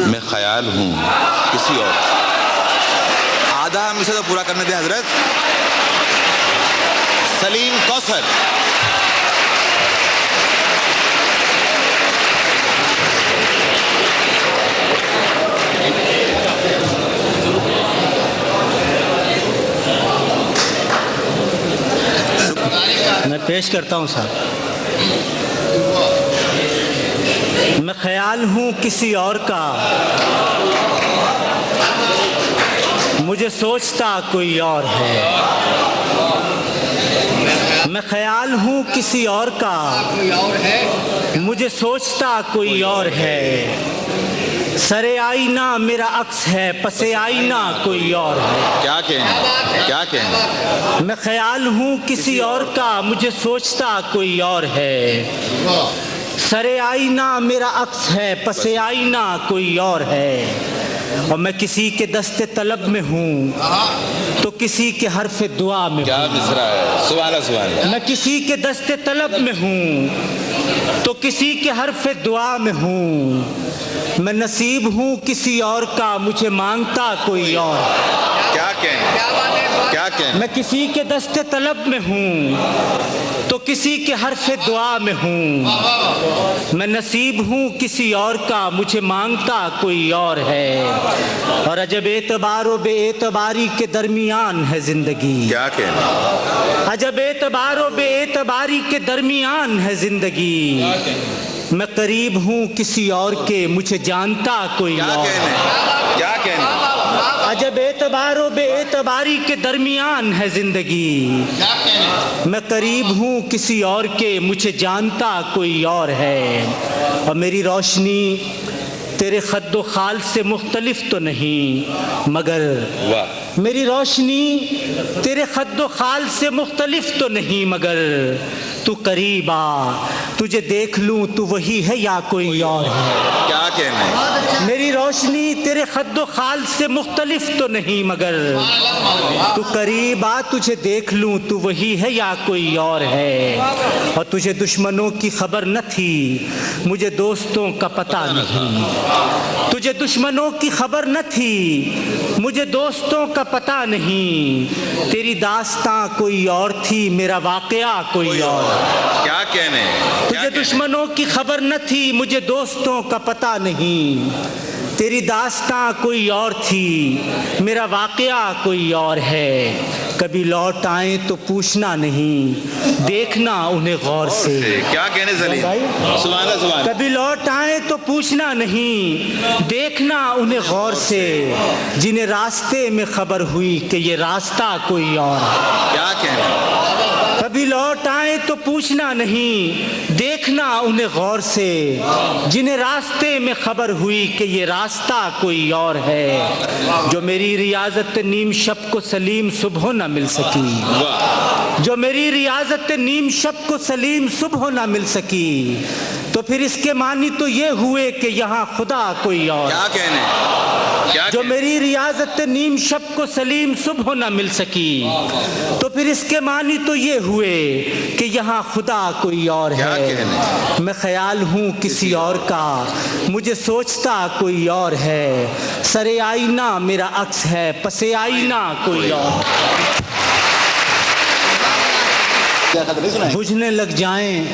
میں خیال ہوں کسی اور. آدھا ہم اسے تو پورا کرنے دیں حضرت. سلیم کوثر. میں پیش کرتا ہوں صاحب. میں خیال ہوں کسی اور کا، مجھے سوچتا کوئی اور ہے. میں خیال ہوں کسی اور کا، مجھے سوچتا کوئی اور ہے. سر آئینہ میرا عکس ہے، پس آئینہ کوئی اور ہے. کیا کہیں کیا کہیں. میں خیال ہوں کسی اور کا، مجھے سوچتا کوئی اور ہے. سر آئینہ میرا عکس ہے، پس آئینہ کوئی اور ہے. اور میں کسی کے دست طلب میں ہوں تو کسی کے حرف دعا میں کیا ہوں. مصرع ہے. سبحان اللہ سبحان اللہ. میں کسی کے دست طلب میں ہوں تو کسی کے حرف دعا میں ہوں. میں نصیب ہوں کسی اور کا، مجھے مانگتا کوئی اور. کیا کہیں کیا کہیں. میں کسی کے دست طلب میں ہوں تو کسی کے حرف دعا میں ہوں. میں نصیب ہوں کسی اور کا، مجھے مانگتا کوئی اور ہے. اور عجب اعتبار و بے اعتباری کے درمیان ہے زندگی. کیا کہیں. عجب اعتبار و بے اعتباری کے درمیان ہے زندگی. میں قریب ہوں کسی اور کے، مجھے جانتا کوئی اور. کیا کہنے. عجب اعتبار و بے اعتباری کے درمیان ہے زندگی. میں قریب ہوں کسی اور کے، مجھے جانتا کوئی اور ہے. اور میری روشنی تیرے خد و خال سے مختلف تو نہیں مگر میری روشنی تیرے خد و خال سے مختلف تو نہیں مگر تو قریب آ، تجھے دیکھ لوں تو وہی ہے یا کوئی اور ہے. کیا کہنے. میری روشنی تیرے خد و خال سے مختلف تو نہیں مگر تو قریب آ، تجھے دیکھ لوں تو وہی ہے یا کوئی اور ہے. اور تجھے دشمنوں کی خبر نہ تھی، مجھے دوستوں کا پتہ نہیں. تجھے دشمنوں کی خبر نہ تھی، مجھے دوستوں کا پتہ نہیں. تیری داستاں کوئی اور تھی، میرا واقعہ کوئی اور. کیا کہنے. تجھے دشمنوں کی خبر نہ تھی، مجھے دوستوں کا پتہ نہیں. تیری داستاں کوئی اور تھی، میرا واقعہ کوئی اور ہے. کبھی لوٹ آئیں تو پوچھنا نہیں، دیکھنا انہیں غور سے. کیا کہنے سلیم. سبحان اللہ سبحان اللہ. کبھی لوٹ آئیں تو پوچھنا نہیں، دیکھنا انہیں غور سے. جنہیں راستے میں خبر ہوئی کہ یہ راستہ کوئی اور ہے. کیا کہنے. کبھی لوٹ آئیں تو پوچھنا نہیں، دیکھنا انہیں غور سے. جنہیں راستے میں خبر ہوئی کہ یہ راستہ کوئی اور ہے. جو میری ریاضت نیم شب کو سلیم صبح نہ مل سکی، جو میری ریاضت نیم شب کو سلیم صبح نہ مل سکی، تو پھر اس کے معنی تو یہ ہوئے کہ یہاں خدا کوئی اور. کیا کہنے. جو میری ریاضت نیم شب کو سلیم صبح نہ مل سکی، تو پھر اس کے معنی تو یہ ہوئے کہ یہاں خدا کوئی اور ہے. میں خیال ہوں کسی اور کا، مجھے سوچتا کوئی اور ہے. سر آئینہ میرا عکس ہے، پس آئینہ کوئی اور. بجھنے لگ جائیں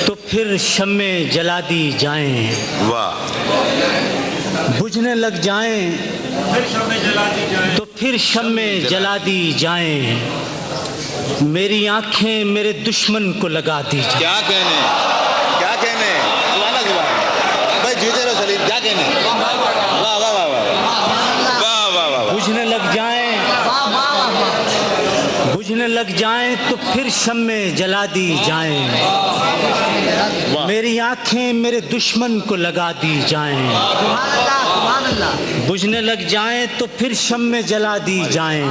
تو پھر شمع جلا دی جائیں. بجھنے لگ جائیں تو پھر شمع جلا دی جائیں. میری آنکھیں میرے دشمن کو لگا دی جائیں. کیا کہنے. کیا کہنے. سبحان اللہ سبحان اللہ. بھائی جیتے رہو سلیم. کیا کہنے. واہ واہ واہ واہ واہ واہ واہ. بجھنے لگ جائیں، بجھنے لگ جائیں تو پھر شمع جلا دی جائیں. میری آنکھیں میرے دشمن کو لگا دی جائیں. بجھنے لگ جائیں تو پھر شمع جلا دی جائیں.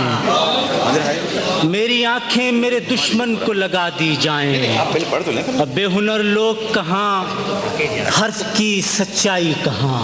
میری آنکھیں میرے دشمن کو لگا دی جائیں. اب بے ہنر لوگ کہاں، حرف کی سچائی کہاں.